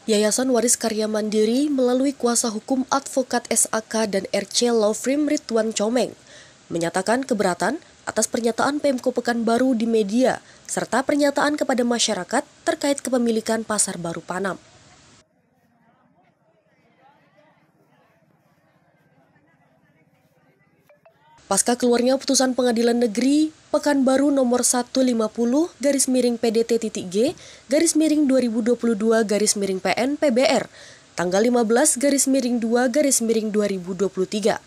Yayasan Waris Karya Mandiri melalui kuasa hukum advokat SAK dan RC Law Firm Ridwan Comeng menyatakan keberatan atas pernyataan Pemko Pekanbaru di media serta pernyataan kepada masyarakat terkait kepemilikan Pasar Baru Panam. Pasca keluarnya putusan Pengadilan Negeri Pekanbaru nomor 150/G/2022/PN PBR tanggal 15/2/2023.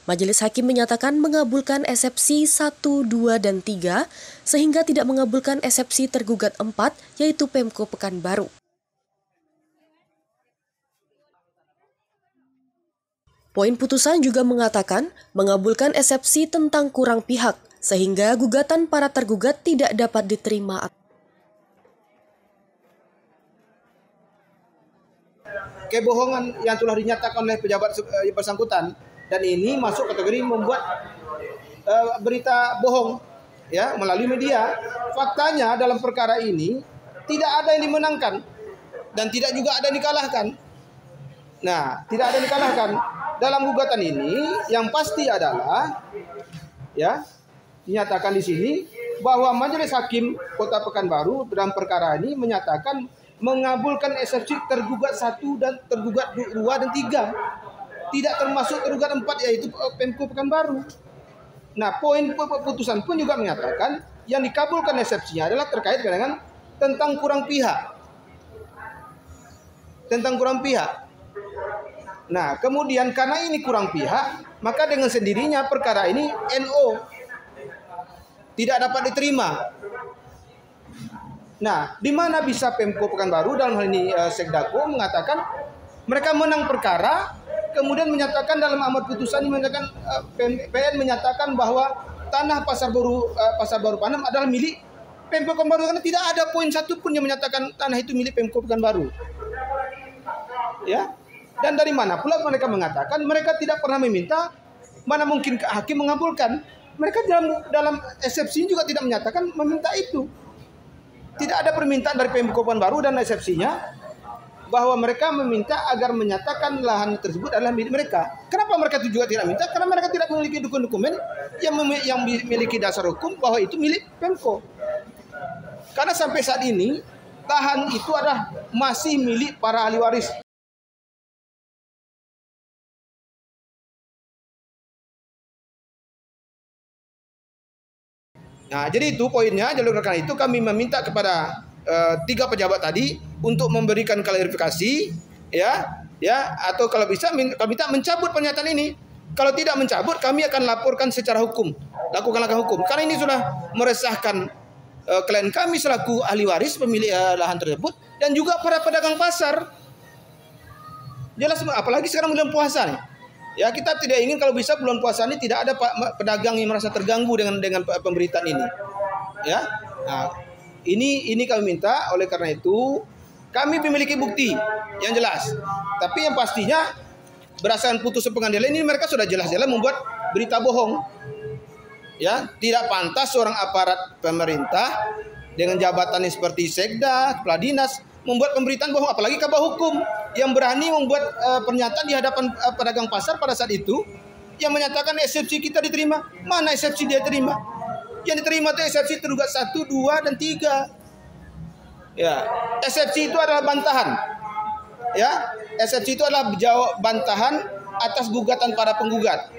Majelis Hakim menyatakan mengabulkan eksepsi 1, 2, dan 3 sehingga tidak mengabulkan eksepsi tergugat 4 yaitu Pemko Pekanbaru. Poin putusan juga mengatakan mengabulkan eksepsi tentang kurang pihak, sehingga gugatan para tergugat tidak dapat diterima. Kebohongan yang telah dinyatakan oleh pejabat bersangkutan dan ini masuk kategori membuat berita bohong ya melalui media. Faktanya dalam perkara ini tidak ada yang dimenangkan dan tidak juga ada yang dikalahkan. Nah, tidak ada yang dikalahkan. Dalam gugatan ini yang pasti adalah ya dinyatakan di sini bahwa Majelis Hakim Kota Pekanbaru dalam perkara ini menyatakan mengabulkan eksepsi tergugat 1 dan tergugat 2 dan 3. Tidak termasuk tergugat 4 yaitu Pemko Pekanbaru. Nah, poin putusan pun juga menyatakan yang dikabulkan eksepsinya adalah terkait dengan tentang kurang pihak. Tentang kurang pihak. Nah, kemudian karena ini kurang pihak, maka dengan sendirinya perkara ini NO tidak dapat diterima. Nah, di mana bisa Pemko Pekanbaru dalam hal ini Sekdako mengatakan mereka menang perkara, kemudian menyatakan dalam amar putusan menyatakan PN menyatakan bahwa tanah Pasar Baru Panam adalah milik Pemko Pekanbaru karena tidak ada poin satu pun yang menyatakan tanah itu milik Pemko Pekanbaru. Ya. Dan dari mana pula mereka mengatakan mereka tidak pernah meminta, mana mungkin hakim mengabulkan. Mereka dalam eksepsi juga tidak menyatakan meminta itu. Tidak ada permintaan dari Pemko Pekanbaru dan eksepsinya bahwa mereka meminta agar menyatakan lahan tersebut adalah milik mereka. Kenapa mereka itu juga tidak minta? Karena mereka tidak memiliki dokumen yang memiliki dasar hukum bahwa itu milik Pemko. Karena sampai saat ini lahan itu adalah masih milik para ahli waris. Nah, jadi itu poinnya. Jadi karena itu kami meminta kepada 3 pejabat tadi untuk memberikan klarifikasi, ya, atau kalau bisa kami minta mencabut pernyataan ini. Kalau tidak mencabut, kami akan laporkan secara hukum, lakukan langkah hukum. Karena ini sudah meresahkan klien kami selaku ahli waris pemilik lahan tersebut dan juga para pedagang pasar. Jelas, apalagi sekarang bulan puasa nih. Ya, kita tidak ingin kalau bisa bulan puasa ini tidak ada pedagang yang merasa terganggu dengan pemberitaan ini. Ya. Nah, ini kami minta, oleh karena itu kami memiliki bukti yang jelas. Tapi yang pastinya berdasarkan putusan pengadilan ini mereka sudah jelas-jelas membuat berita bohong. Ya, tidak pantas seorang aparat pemerintah dengan jabatannya seperti Sekda, kepala dinas membuat pemberitaan bohong, apalagi kabah hukum yang berani membuat pernyataan di hadapan pedagang pasar pada saat itu yang menyatakan eksepsi kita diterima. Mana eksepsi dia terima? Yang diterima itu eksepsi tergugat 1, 2, dan 3. Ya, eksepsi itu adalah bantahan. Ya, eksepsi itu adalah bantahan atas gugatan para penggugat.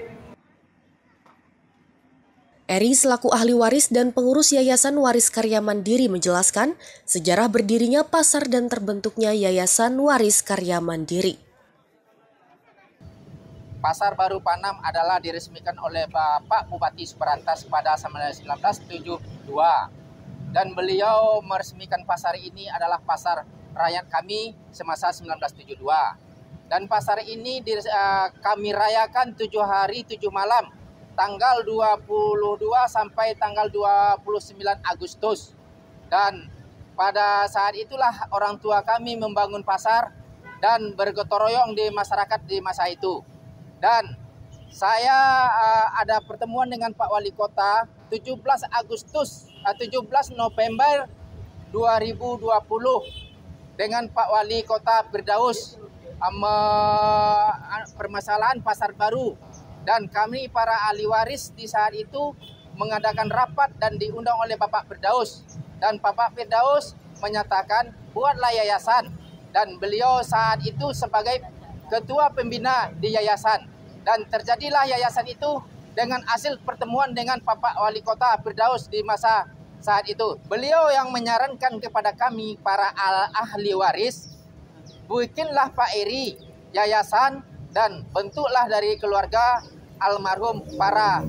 Eri selaku ahli waris dan pengurus Yayasan Waris Karya Mandiri menjelaskan sejarah berdirinya pasar dan terbentuknya Yayasan Waris Karya Mandiri. Pasar Baru Panam adalah diresmikan oleh Bapak Bupati Subarantas pada 1972 dan beliau meresmikan pasar ini adalah pasar rakyat kami semasa 1972. Dan pasar ini kami rayakan 7 hari 7 malam. Tanggal 22 sampai tanggal 29 Agustus. Dan pada saat itulah orang tua kami membangun pasar dan bergotong royong di masyarakat di masa itu. Dan saya ada pertemuan dengan Pak Wali Kota 17 November 2020 dengan Pak Wali Kota Firdaus permasalahan Pasar Baru, dan kami para ahli waris di saat itu mengadakan rapat dan diundang oleh Bapak Firdaus, dan Bapak Firdaus menyatakan buatlah yayasan, dan beliau saat itu sebagai ketua pembina di yayasan, dan terjadilah yayasan itu dengan hasil pertemuan dengan Bapak Wali Kota Firdaus di masa saat itu. Beliau yang menyarankan kepada kami para ahli waris, bikinlah Pak Eri yayasan dan bentuklah dari keluarga almarhum para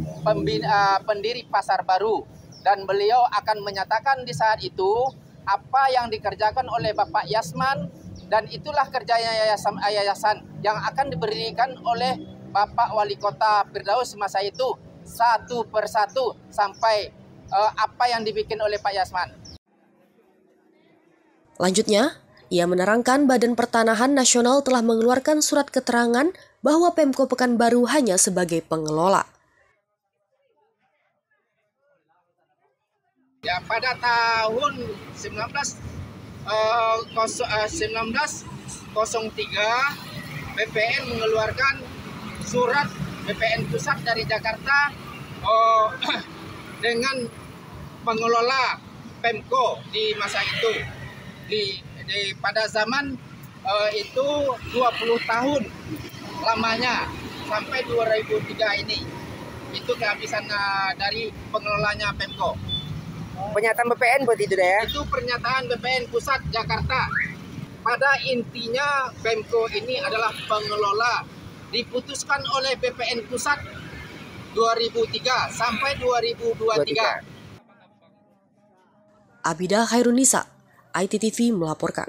pendiri Pasar Baru. Dan beliau akan menyatakan di saat itu apa yang dikerjakan oleh Bapak Yasman, dan itulah kerjanya yayasan yang akan diberikan oleh Bapak Wali Kota Firdaus masa itu satu persatu sampai apa yang dibikin oleh Pak Yasman. Lanjutnya, ia menerangkan Badan Pertanahan Nasional telah mengeluarkan surat keterangan bahwa Pemko Pekanbaru hanya sebagai pengelola. Ya, pada tahun 1903 BPN mengeluarkan surat BPN pusat dari Jakarta dengan pengelola Pemko di masa itu. Pada zaman itu 20 tahun lamanya sampai 2003 ini. Itu kehabisan dari pengelolanya Pemko. Pernyataan BPN buat itu ya? Itu pernyataan BPN pusat Jakarta. Pada intinya Pemko ini adalah pengelola, diputuskan oleh BPN pusat 2003 sampai 2023. Abida Khairunisa, ITTV melaporkan.